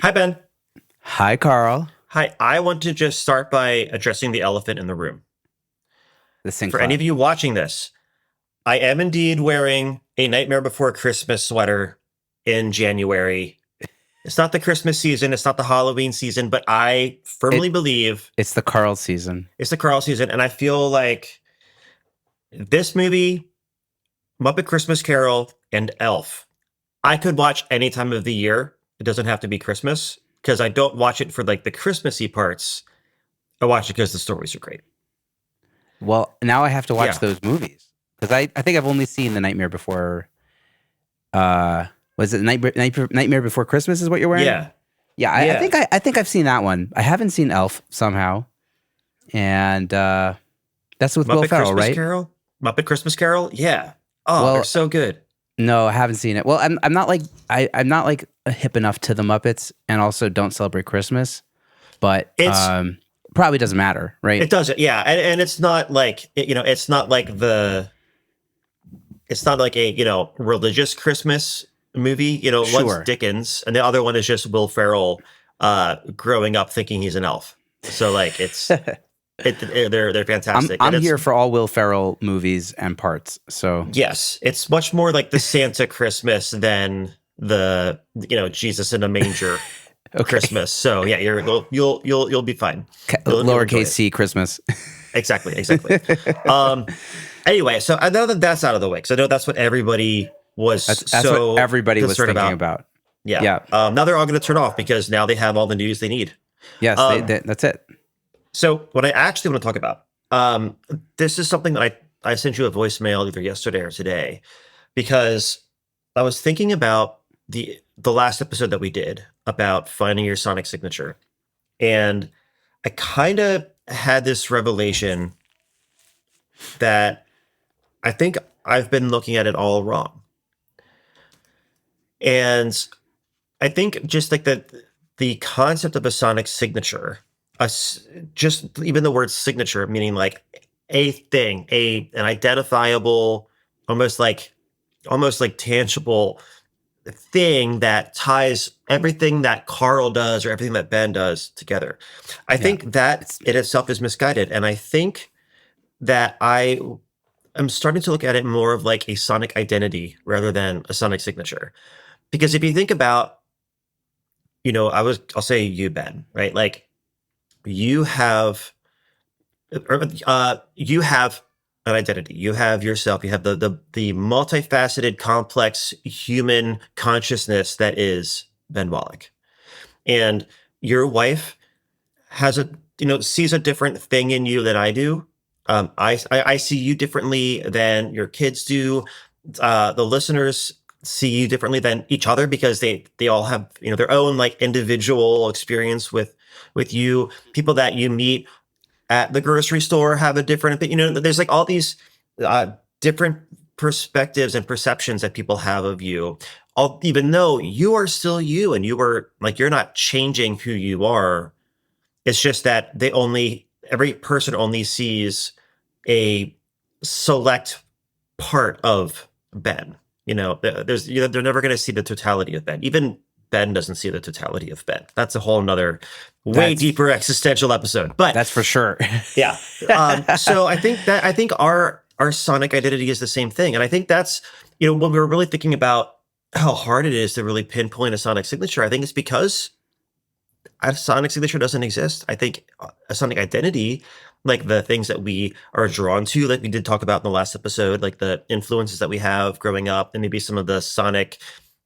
Hi, Ben. Hi, Carl. Hi. I want to just start by addressing the elephant in the room. The sink For any clap. of you watching this, I am indeed wearing a Nightmare Before Christmas sweater in January. It's not the Christmas season, it's not the Halloween season, but I firmly It believe it's the Carl season. it's the Carl season. And I feel like this movie, Muppet Christmas Carol, and Elf, I could watch any time of the year. It doesn't have to be Christmas because I don't watch it for like the Christmassy parts. I watch it because the stories are great. Well, now I have to watch Yeah. those movies because I think I've only seen The Nightmare Before. Was it Nightmare Before Christmas? Is what you're wearing? Yeah. Yeah. I think I've seen that one. I haven't seen Elf somehow, and that's with Will Muppet Ferrell, Christmas right? Carol? Muppet Christmas Carol? Yeah. Oh, they're Well, so good. no, I haven't seen it. Well, I'm not like I'm not like hip enough to the Muppets, and also don't celebrate Christmas, but It's probably doesn't matter, right? it doesn't, yeah, and it's not like it's not like it's not like a religious Christmas movie. One's Sure. Dickens, and the other one is just Will Ferrell growing up thinking he's an elf. So like they're fantastic. I'm And it's here for all Will Ferrell movies and parts. So yes, it's much more like the Santa Christmas than the Jesus in a manger okay, Christmas. So yeah, you'll be fine. You'll enjoy lowercase it. c Christmas. Exactly. Um. Anyway, so I know that that's out of the way because I know that's what everybody was That's so what everybody was concerned thinking about. Yeah. Yeah. Now they're all going to turn off because now they have all the news they need. Yes, Um. that's it. So what I actually want to talk about, this is something that I sent you a voicemail either yesterday or today because I was thinking about the last episode that we did about finding your sonic signature, and I kind of had this revelation that I think I've been looking at it all wrong. And I think just like the concept of a sonic signature, just even the word signature, meaning like a thing, an identifiable, almost like tangible thing that ties everything that Carl does or everything that Ben does together. I Yeah. think that in itself is misguided. And I think that I'm starting to look at it more of like a sonic identity rather than a sonic signature. Because if you think about, I'll say you, Ben, right? Like you have, you have an identity. You have yourself. You have the multifaceted, complex human consciousness that is Ben Wallach, and your wife has sees a different thing in you than I do. I see you differently than your kids do. The listeners see you differently than each other because they all have their own like individual experience with you. People that you meet at the grocery store have a different, there's like all these different perspectives and perceptions that people have of you. Even though you are still you and you're not changing who you are. It's just that every person only sees a select part of Ben. They're never going to see the totality of Ben. Even Ben doesn't see the totality of Ben. That's a whole nother, way deeper existential episode. But That's for sure. yeah. So I think our sonic identity is the same thing, and I think that's when we were really thinking about how hard it is to really pinpoint a sonic signature. I think it's because a sonic signature doesn't exist. I think a sonic identity, like the things that we are drawn to, like we did talk about in the last episode, like the influences that we have growing up, and maybe some of the sonic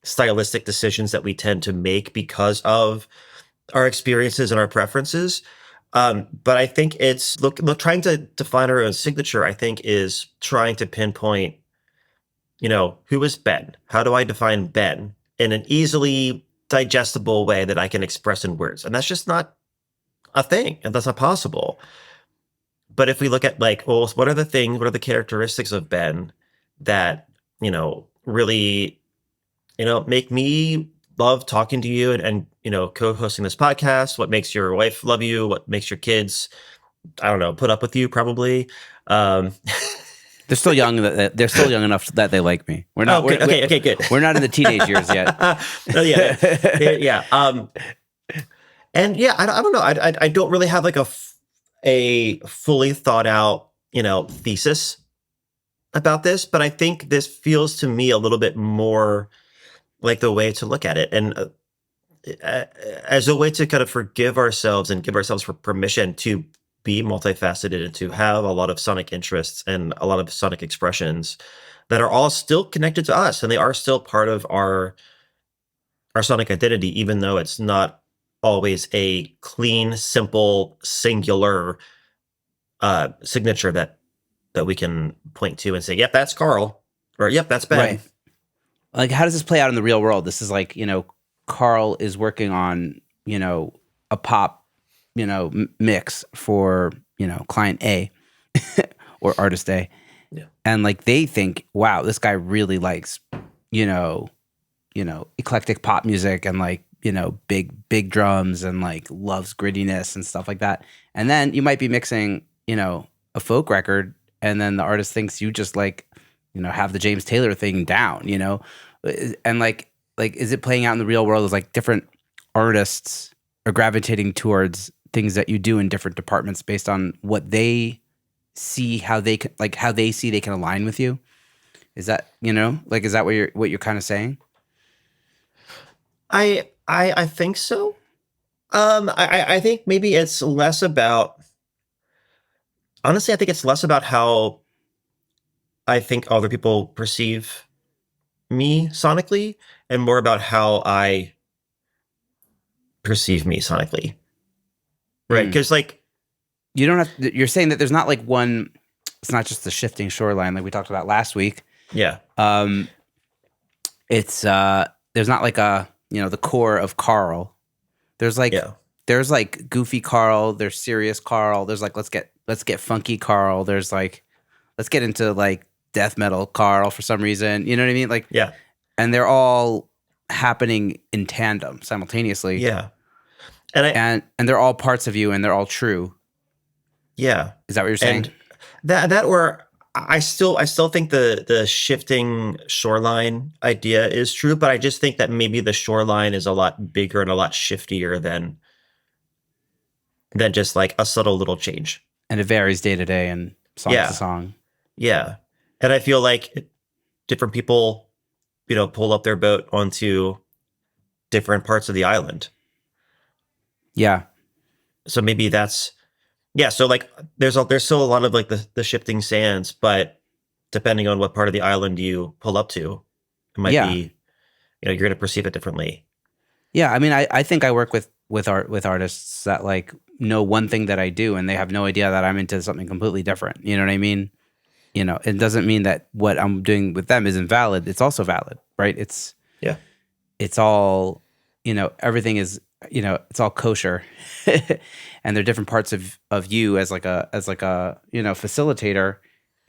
stylistic decisions that we tend to make because of our experiences and our preferences. But I think it's trying to define our own signature, I think, is trying to pinpoint, who is Ben? How do I define Ben in an easily digestible way that I can express in words? And that's just not a thing, and that's not possible. But if we look at like, well, what are the characteristics of Ben that, really, make me love talking to you and co-hosting this podcast? What makes your wife love you? What makes your kids, I don't know, put up with you probably? They're still young. They're still young enough that they like me. We're not. Okay, good. We're not in the teenage years yet. Yeah. And yeah, I don't know. I don't really have like a fully thought out, thesis about this, but I think this feels to me a little bit more like the way to look at it. And as a way to kind of forgive ourselves and give ourselves permission to be multifaceted and to have a lot of sonic interests and a lot of sonic expressions that are all still connected to us and they are still part of our sonic identity, even though it's not always a clean, simple, singular signature that we can point to and say, "Yep, that's Carl," or "Yep, that's Ben." Right. Like, how does this play out in the real world? This is like, Carl is working on, a pop, mix for, client A or artist A. Yeah. And like they think, wow, this guy really likes, you know, eclectic pop music and like, big drums and like loves grittiness and stuff like that. And then you might be mixing, a folk record, and then the artist thinks you just like, have the James Taylor thing down, and like is it playing out in the real world as like different artists are gravitating towards things that you do in different departments based on what they see, how they can, like how they see they can align with you? Is that, like, is that what you're kind of saying? I think so. I think maybe it's less about. Honestly, I think it's less about how I think other people perceive me sonically, and more about how I perceive me sonically. Right? Mm. Because like, You don't have you're saying that there's not like one, it's not just the shifting shoreline like we talked about last week. yeah, It's there's not like a, the core of Carl. There's like yeah, there's like goofy Carl, there's serious Carl, there's like let's get funky Carl, there's like let's get into like death metal Carl for some reason. You know what I mean? Like, yeah, and they're all happening in tandem simultaneously. yeah. And And they're all parts of you and they're all true. yeah, Is that what you're saying? and that where I still think the shifting shoreline idea is true, but I just think that maybe the shoreline is a lot bigger and a lot shiftier than just like a subtle little change. And it varies day to day and song to Yeah, song. yeah. And I feel like different people, pull up their boat onto different parts of the island. Yeah. So maybe that's yeah. So like there's still a lot of like the shifting sands, but depending on what part of the island you pull up to, it might Yeah. be you're going to perceive it differently. Yeah. I mean, I think I work with artists that like know one thing that I do and they have no idea that I'm into something completely different. You know what I mean? It doesn't mean that what I'm doing with them isn't valid. It's also valid, right? Yeah, It's all, everything is, it's all kosher. And there are different parts of you as like a facilitator,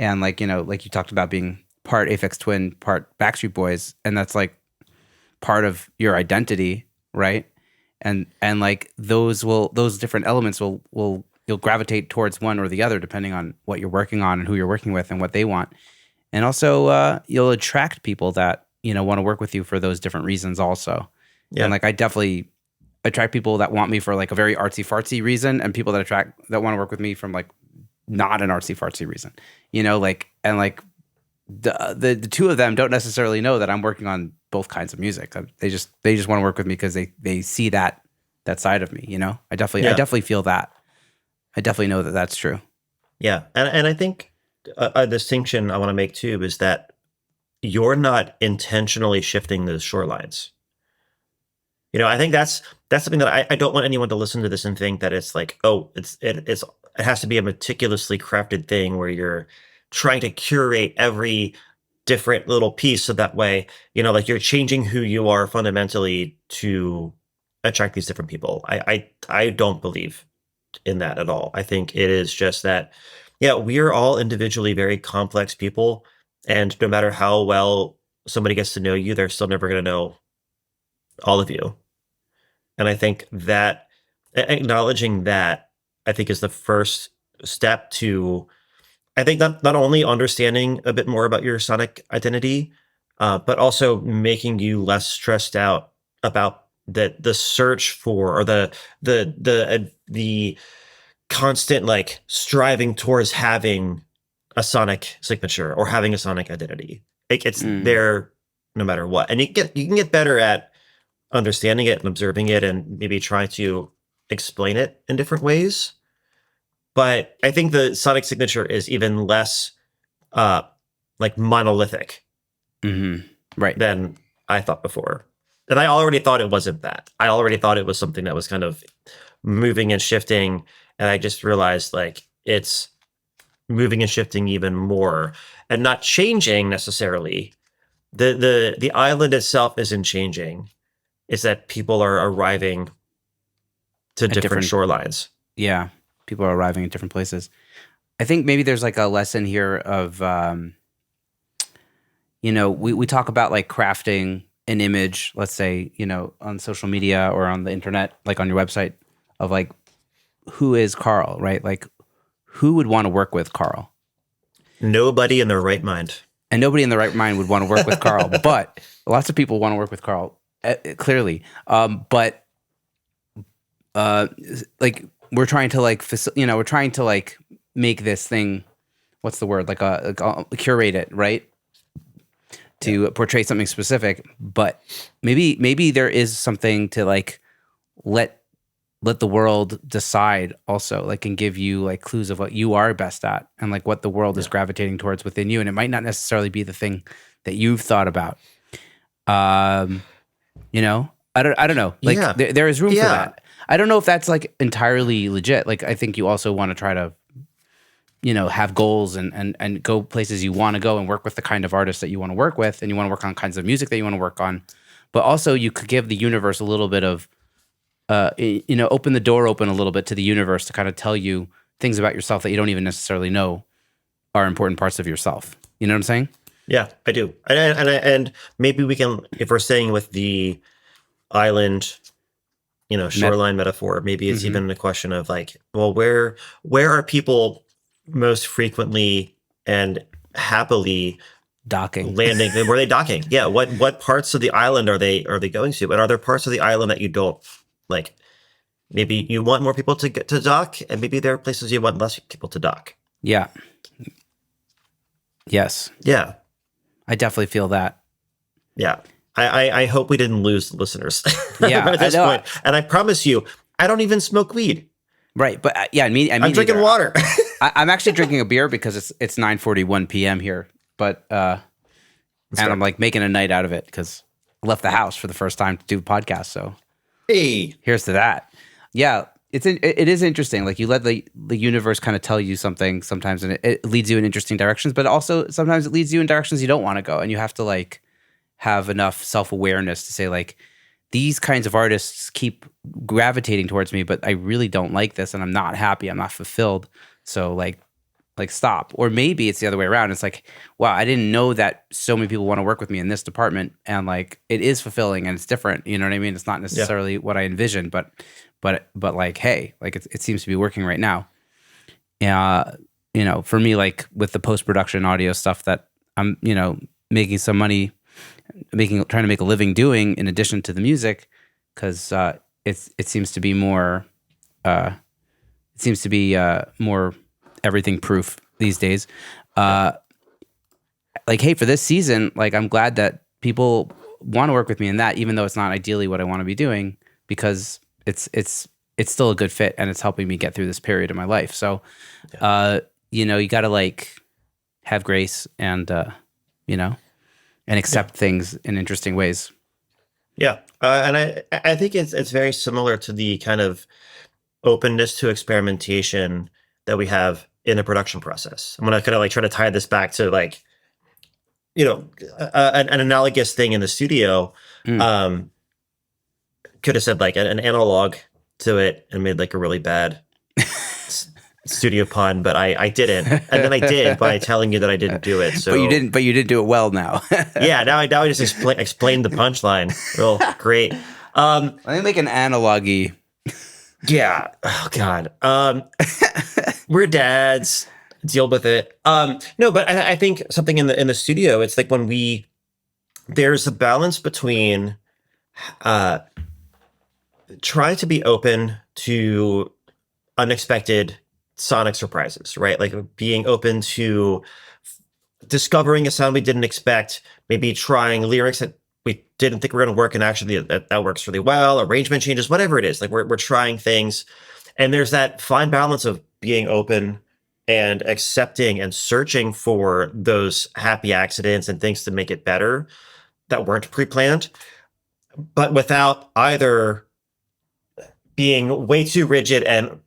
and like, like you talked about being part Aphex Twin, part Backstreet Boys, and that's like part of your identity, right? And like those different elements will you'll gravitate towards one or the other depending on what you're working on and who you're working with and what they want. And also you'll attract people that, want to work with you for those different reasons also. yeah, And like I definitely attract people that want me for like a very artsy fartsy reason, and people that want to work with me from like not an artsy fartsy reason. Like, and like the two of them don't necessarily know that I'm working on both kinds of music. They just want to work with me because they see that side of me. I definitely feel that. I definitely know that that's true. yeah. And I think a distinction I want to make too is that you're not intentionally shifting those shorelines. I think that's something that I don't want anyone to listen to this and think that it's like, oh, it has to be a meticulously crafted thing where you're trying to curate every different little piece so that way, like you're changing who you are fundamentally to attract these different people. I don't believe in that at all. I think it is just that, yeah, we are all individually very complex people, and no matter how well somebody gets to know you, they're still never going to know all of you. And I think that acknowledging that, I think, is the first step to, I think, not only understanding a bit more about your sonic identity, but also making you less stressed out about that the search for, or the constant like striving towards having a sonic signature or having a sonic identity. It's there no matter what. And you can get better at understanding it and observing it and maybe trying to explain it in different ways. But I think the sonic signature is even less like monolithic right than I thought before. And I already thought it wasn't that. I already thought it was something that was kind of moving and shifting. And I just realized like it's moving and shifting even more and not changing necessarily. The island itself isn't changing. It's that people are arriving to different shorelines. Yeah. People are arriving at different places. I think maybe there's like a lesson here of, we talk about like crafting an image, let's say, on social media or on the internet, like on your website, of like, who is Carl, right? Like, who would want to work with Carl? Nobody in their right mind. And nobody in the right mind would want to work with Carl, but lots of people want to work with Carl, clearly. But like, we're trying to like, we're trying to like make this thing, what's the word? Like curate it, right? To portray something specific, but maybe there is something to like let the world decide also, like, and give you like clues of what you are best at and like what the world is gravitating towards within you. And it might not necessarily be the thing that you've thought about. I don't know. Like there is room for that. I don't know if that's like entirely legit. Like, I think you also want to try to, have goals and go places you want to go and work with the kind of artists that you want to work with, and you want to work on kinds of music that you want to work on. But also you could give the universe a little bit of, open the door open a little bit to the universe to kind of tell you things about yourself that you don't even necessarily know are important parts of yourself. You know what I'm saying? Yeah, I do. And maybe we can, if we're staying with the island, shoreline metaphor, maybe it's even a question of like, well, where are people most frequently and happily docking, landing? Were they docking? Yeah. What parts of the island are they going to? And are there parts of the island that you don't like? Maybe you want more people to get to dock, and maybe there are places you want less people to dock. Yeah. Yes. Yeah. I definitely feel that. Yeah. I hope we didn't lose listeners. Yeah. At this point. And I promise you, I don't even smoke weed. Right. But I'm drinking water. I'm actually drinking a beer because it's 9:41 p.m. here. But I'm like making a night out of it because I left the house for the first time to do a podcast. So hey, here's to that. Yeah. It is interesting. Like, you let the universe kind of tell you something sometimes, and it leads you in interesting directions, but also sometimes it leads you in directions you don't want to go. And you have to like have enough self-awareness to say like, these kinds of artists keep gravitating towards me, but I really don't like this, and I'm not happy. I'm not fulfilled. So like stop. Or maybe it's the other way around. It's like, wow, I didn't know that so many people want to work with me in this department, and like, it is fulfilling and it's different. You know what I mean? It's not necessarily what I envisioned, but like, hey, like it seems to be working right now. For me, like with the post-production audio stuff that I'm, making some money, trying to make a living doing in addition to the music, because it seems to be more, more everything proof these days. Like, hey, for this season, like, I'm glad that people want to work with me in that, even though it's not ideally what I want to be doing, because it's still a good fit and it's helping me get through this period of my life. So, you got to like have grace and, and accept things in interesting ways. Yeah. And I think it's very similar to the kind of openness to experimentation that we have in the production process. I'm going to kind of like try to tie this back to like, an analogous thing in the studio. Could have said like an analog to it and made like a really bad studio pun, but I didn't. And then I did by telling you that I didn't do it. So but you didn't do it well now. Yeah, now I just explained the punchline. Real great. Let me make an analogy. Yeah. Oh God. We're dads. Deal with it. No, but I think something in the studio, it's like when there's a balance between trying to be open to unexpected sonic surprises, right? Like being open to discovering a sound we didn't expect, maybe trying lyrics that we didn't think were going to work, and actually that works really well, arrangement changes, whatever it is. Like we're trying things. And there's that fine balance of being open and accepting and searching for those happy accidents and things to make it better that weren't pre-planned, but without either being way too rigid and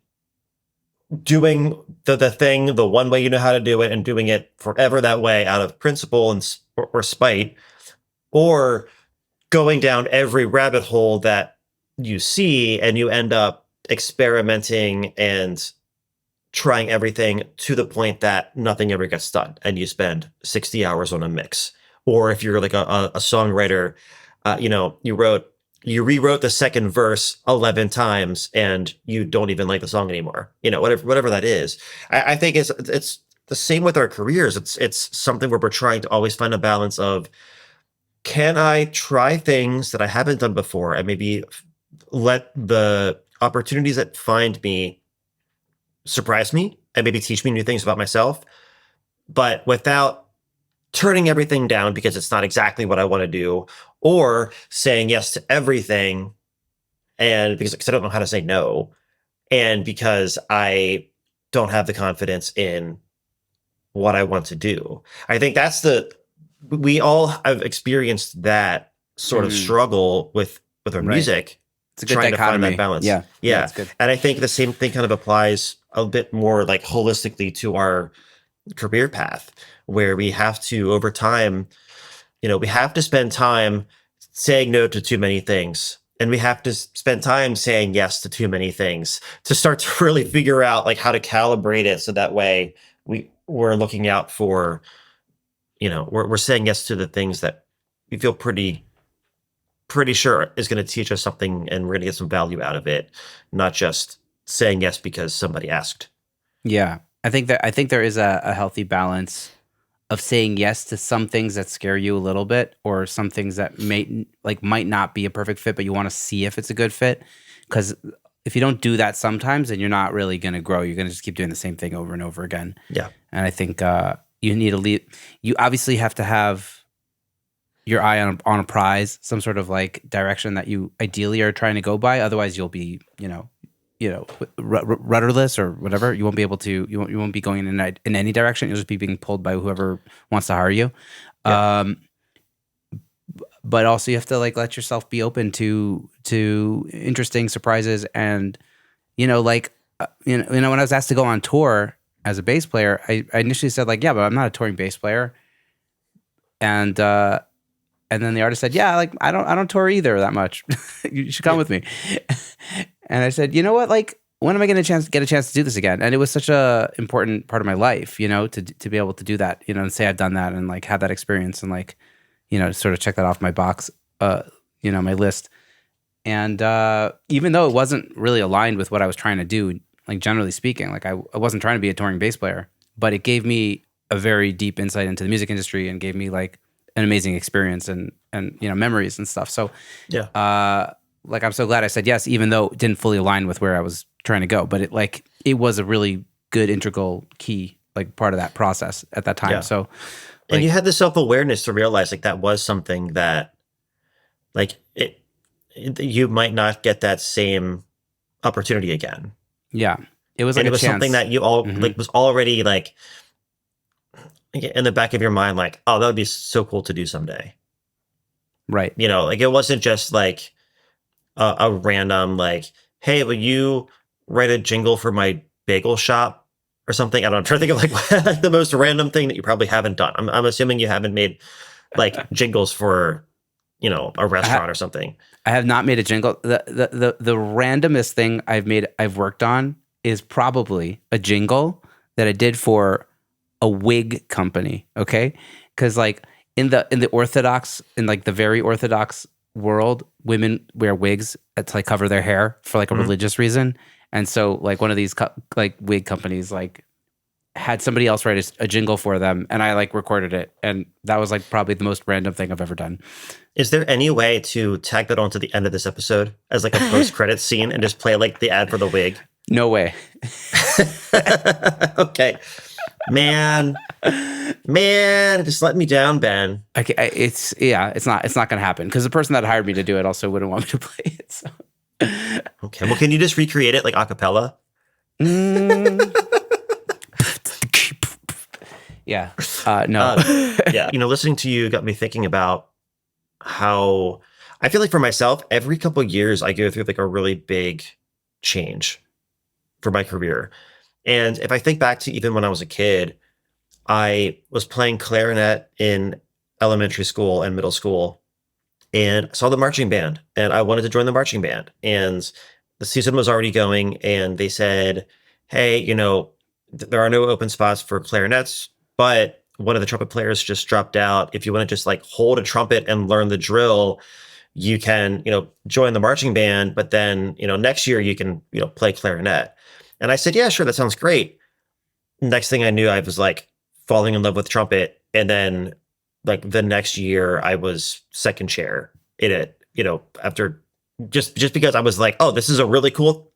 doing the thing the one way you know how to do it and doing it forever that way out of principle and or spite, or going down every rabbit hole that you see and you end up experimenting and trying everything to the point that nothing ever gets done and you spend 60 hours on a mix. Or if you're like a songwriter, you rewrote the second verse 11 times and you don't even like the song anymore. Whatever that is. I think it's the same with our careers. It's something where we're trying to always find a balance of, can I try things that I haven't done before and maybe let the opportunities that find me surprise me and maybe teach me new things about myself, but without turning everything down because it's not exactly what I want to do, or saying yes to everything and because I don't know how to say no, and because I don't have the confidence in what I want to do. I think we all have experienced that sort of struggle with our music. It's a good trying dichotomy. to find that balance. Yeah, Yeah. it's good. And I think the same thing kind of applies a bit more like holistically to our career path, where we have to, over time, we have to spend time saying no to too many things. And we have to spend time saying yes to too many things to start to really figure out like how to calibrate it. So that way we're looking out for, we're saying yes to the things that we feel pretty sure is going to teach us something and we're going to get some value out of it, not just saying yes because somebody asked. Yeah. I think there is a healthy balance of saying yes to some things that scare you a little bit, or some things that might not be a perfect fit, but you want to see if it's a good fit. Because if you don't do that sometimes, then you're not really going to grow. You're going to just keep doing the same thing over and over again. Yeah. And I think you need to lead. You obviously have to have your eye on a prize, some sort of like direction that you ideally are trying to go by. Otherwise, you'll be, rudderless or whatever. You won't be able to. You won't be going in any direction. You'll just be being pulled by whoever wants to hire you. Yeah. But also, you have to like let yourself be open to interesting surprises. And when I was asked to go on tour as a bass player, I initially said like, yeah, but I'm not a touring bass player. And then the artist said, yeah, like I don't tour either that much. You should come with me. And I said, you know what? Like, when am I going to get a chance to do this again? And it was such a important part of my life, to be able to do that, and say I've done that and like have that experience and like, sort of check that off my box, my list. And even though it wasn't really aligned with what I was trying to do, like generally speaking, like I wasn't trying to be a touring bass player, but it gave me a very deep insight into the music industry and gave me like an amazing experience and memories and stuff. So yeah, like I'm so glad I said yes, even though it didn't fully align with where I was trying to go. But it was a really good integral key like part of that process at that time. Yeah. So, and you had the self-awareness to realize like that was something that like you might not get that same opportunity again. Yeah, it was like it was chance. Something that you all like was already like in the back of your mind, like, oh, that would be so cool to do someday. Right. Like it wasn't just like a random like, hey, will you write a jingle for my bagel shop or something? I don't know. I'm trying to think of like the most random thing that you probably haven't done. I'm assuming you haven't made like jingles for, a restaurant or something. I have not made a jingle. The randomest thing I've worked on is probably a jingle that I did for a wig company. Okay. Cause like in the orthodox, in like the very orthodox world, women wear wigs to like cover their hair for like a religious reason. And so like one of these like wig companies like had somebody else write a jingle for them, and I like recorded it, and that was like probably the most random thing I've ever done. Is there any way to tag that onto the end of this episode as like a post-credit scene and just play like the ad for the wig? No way. Okay. Man, just let me down, Ben. Okay, it's not gonna happen because the person that hired me to do it also wouldn't want me to play it. So. Okay, well, can you just recreate it like a cappella? Yeah. No. Yeah. Listening to you got me thinking about how I feel like for myself, every couple of years I go through like a really big change for my career. And if I think back to even when I was a kid, I was playing clarinet in elementary school and middle school and saw the marching band and I wanted to join the marching band. And the season was already going and they said, hey, there are no open spots for clarinets, but one of the trumpet players just dropped out. If you want to just like hold a trumpet and learn the drill, you can, join the marching band, but then, next year you can, play clarinet. And I said, yeah, sure. That sounds great. Next thing I knew, I was like falling in love with trumpet. And then like the next year I was second chair in it, after just because I was like, oh, this is a really cool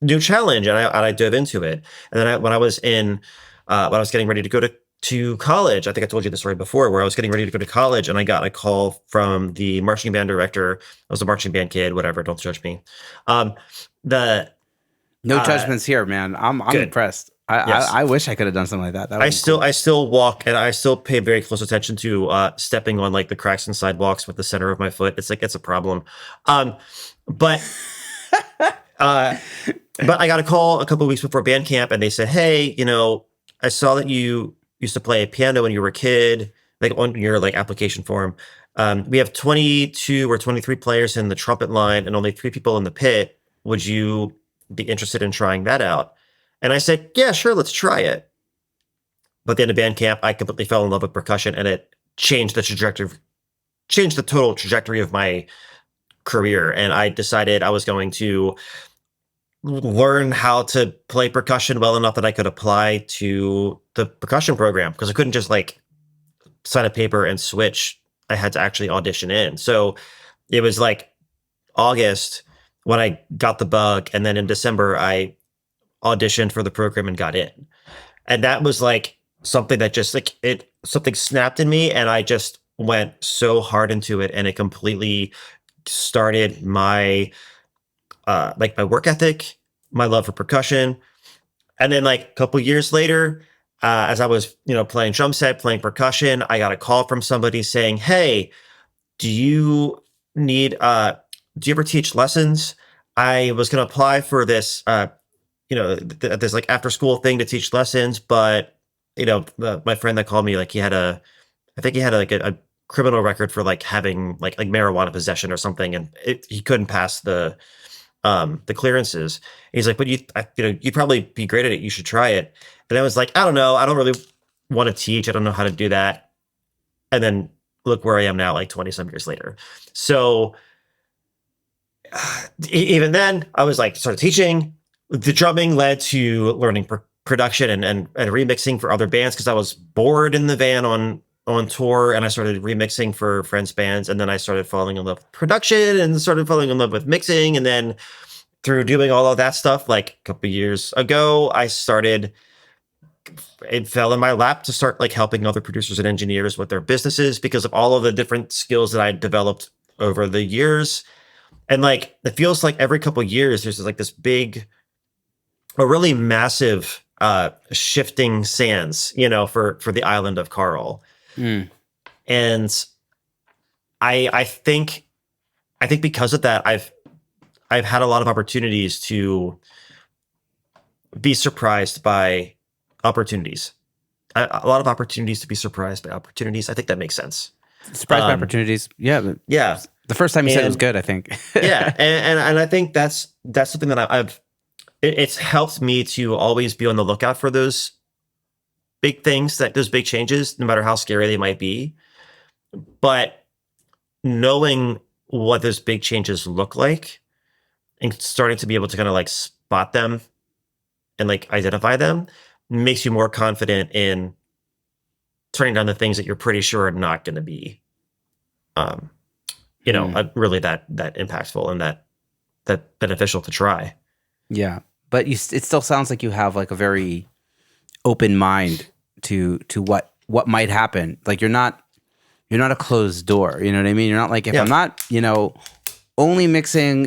new challenge. And I dove into it. And then when I was getting ready to go to college, I think I told you the story before, where I was getting ready to go to college and I got a call from the marching band director. I was a marching band kid, whatever. Don't judge me. No judgments here, man. I'm impressed. I wish I could have done something like that. I still walk and I still pay very close attention to stepping on like the cracks and sidewalks with the center of my foot. It's like it's a problem. But I got a call a couple of weeks before band camp and they said, hey, I saw that you used to play piano when you were a kid, like on your like application form. We have 22 or 23 players in the trumpet line and only 3 people in the pit. Would you be interested in trying that out? And I said, yeah, sure, let's try it. But at the end of band camp, I completely fell in love with percussion and it changed the total trajectory of my career. And I decided I was going to learn how to play percussion well enough that I could apply to the percussion program because I couldn't just like sign a paper and switch. I had to actually audition in. So it was like August when I got the bug. And then in December, I auditioned for the program and got in. And that was like something that just like something snapped in me. And I just went so hard into it. And it completely started my, my work ethic, my love for percussion. And then like a couple years later, as I was, playing drum set, playing percussion, I got a call from somebody saying, hey, do you ever teach lessons? I was going to apply for this, this like after school thing to teach lessons, but my friend that called me, like I think he had like a criminal record for like having like marijuana possession or something, and he couldn't pass the clearances. And he's like, but you'd probably be great at it. You should try it. And I was like, I don't know. I don't really want to teach. I don't know how to do that. And then look where I am now, like 20 some years later. So even then I was like, started teaching. The drumming led to learning production and remixing for other bands because I was bored in the van on tour, and I started remixing for friends' bands, and then I started falling in love with production and started falling in love with mixing, and then through doing all of that stuff, like a couple of years ago, it fell in my lap to start like helping other producers and engineers with their businesses because of all of the different skills that I developed over the years. And like it feels like every couple of years there's like this a really massive shifting sands, for the island of Carl. Mm. And I think because of that, I've had a lot of opportunities to be surprised by opportunities. A lot of opportunities to be surprised by opportunities. I think that makes sense. Surprised by opportunities. Yeah. Yeah. The first time you said it was good, I think. Yeah. And I think that's something that it's helped me to always be on the lookout for those big things, those big changes, no matter how scary they might be. But knowing what those big changes look like and starting to be able to kind of like spot them and like identify them makes you more confident in turning down the things that you're pretty sure are not going to be, really that impactful and that beneficial to try. Yeah, but it still sounds like you have like a very open mind to what might happen. Like you're not a closed door. You know what I mean? You're not like, if I'm not, only mixing,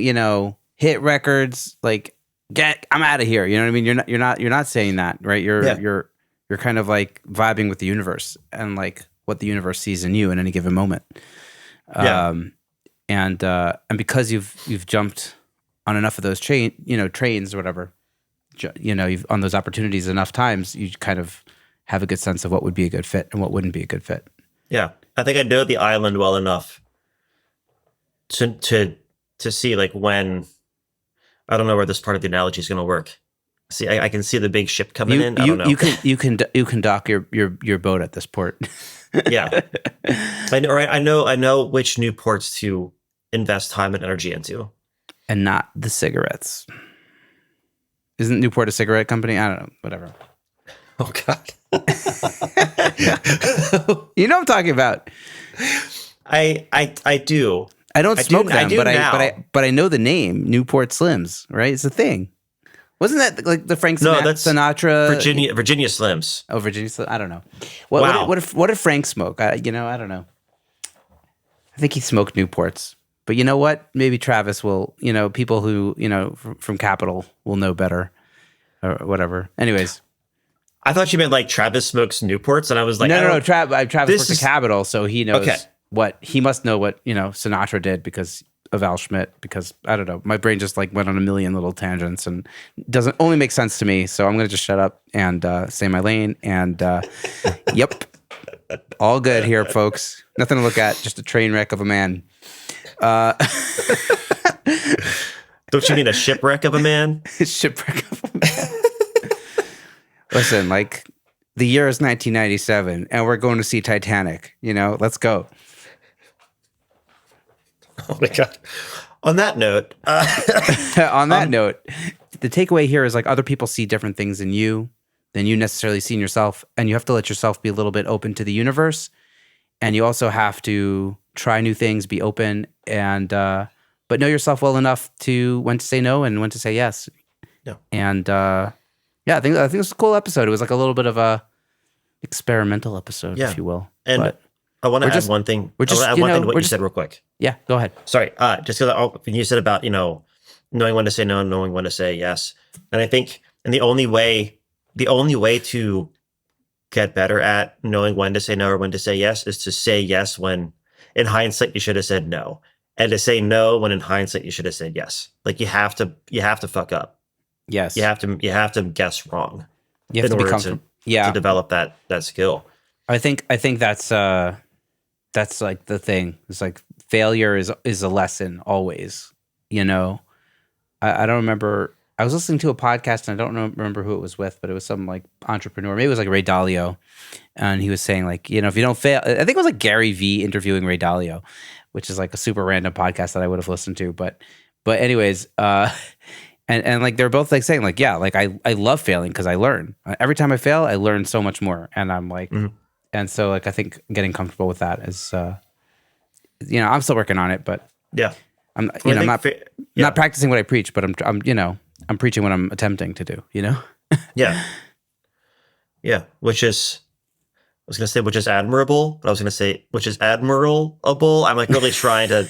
hit records, like I'm out of here. You know what I mean? You're not saying that, right? You're kind of like vibing with the universe and like what the universe sees in you in any given moment. And because you've jumped on enough of those trains or whatever, you've on those opportunities enough times, you kind of have a good sense of what would be a good fit and what wouldn't be a good fit. Yeah, I think I know the island well enough to see like when. I don't know where this part of the analogy is going to work. See, I can see the big ship coming in. I don't know. You can dock your boat at this port. Yeah, I know. Right, I know which new ports to invest time and energy into, and not the cigarettes. Isn't Newport a cigarette company? I don't know. Whatever. Oh God. You know what I'm talking about. I do. I don't smoke them, but I know the name Newport Slims. Right, it's a thing. Wasn't that like the Frank Sinatra? Virginia Slims. Oh, Virginia Slims. I don't know. What did Frank smoke? I don't know. I think he smoked Newports. But you know what? Maybe Travis will. People who from Capitol will know better, or whatever. Anyways. I thought you meant like Travis smokes Newports, and I was like, no. Travis worked at Capitol, so he knows he must know what Sinatra did because of Al Schmidt. Because I don't know, my brain just like went on a million little tangents and doesn't only make sense to me. So I'm gonna just shut up and stay in my lane. And yep, all good here, folks. Nothing to look at, just a train wreck of a man. Don't you mean a shipwreck of a man? Shipwreck of a man. Listen, like the year is 1997 and we're going to see Titanic, let's go. Oh my God. On that note, the takeaway here is like other people see different things in you than you necessarily see in yourself. And you have to let yourself be a little bit open to the universe. And you also have to try new things, be open and, but know yourself well enough to when to say no and when to say yes. Yeah. And, I think it was a cool episode. It was like a little bit of a experimental episode, if you will. And but I want to add one thing. I want to add one thing to what you said real quick. Yeah, go ahead. Sorry, just because you said about knowing when to say no, knowing when to say yes, and I think the only way to get better at knowing when to say no or when to say yes is to say yes when in hindsight you should have said no, and to say no when in hindsight you should have said yes. Like you have to fuck up. Yes, you have to guess wrong. You have to become to develop that skill. I think that's like the thing. It's like failure is a lesson always. I don't remember. I was listening to a podcast and I don't remember who it was with, but it was some like entrepreneur. Maybe it was like Ray Dalio, and he was saying like if you don't fail, I think it was like Gary V interviewing Ray Dalio, which is like a super random podcast that I would have listened to. But anyways. And like they're both like saying like like I love failing because I learn every time I fail I learn so much more and I'm like and so like I think getting comfortable with that is I'm still working on it but I'm not practicing what I preach but I'm preaching what I'm attempting to do which is I was going to say which is admirable but I was going to say which is admirable. I'm like really trying to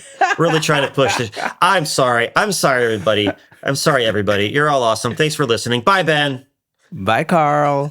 push this. I'm sorry everybody. I'm sorry, everybody. You're all awesome. Thanks for listening. Bye, Ben. Bye, Carl.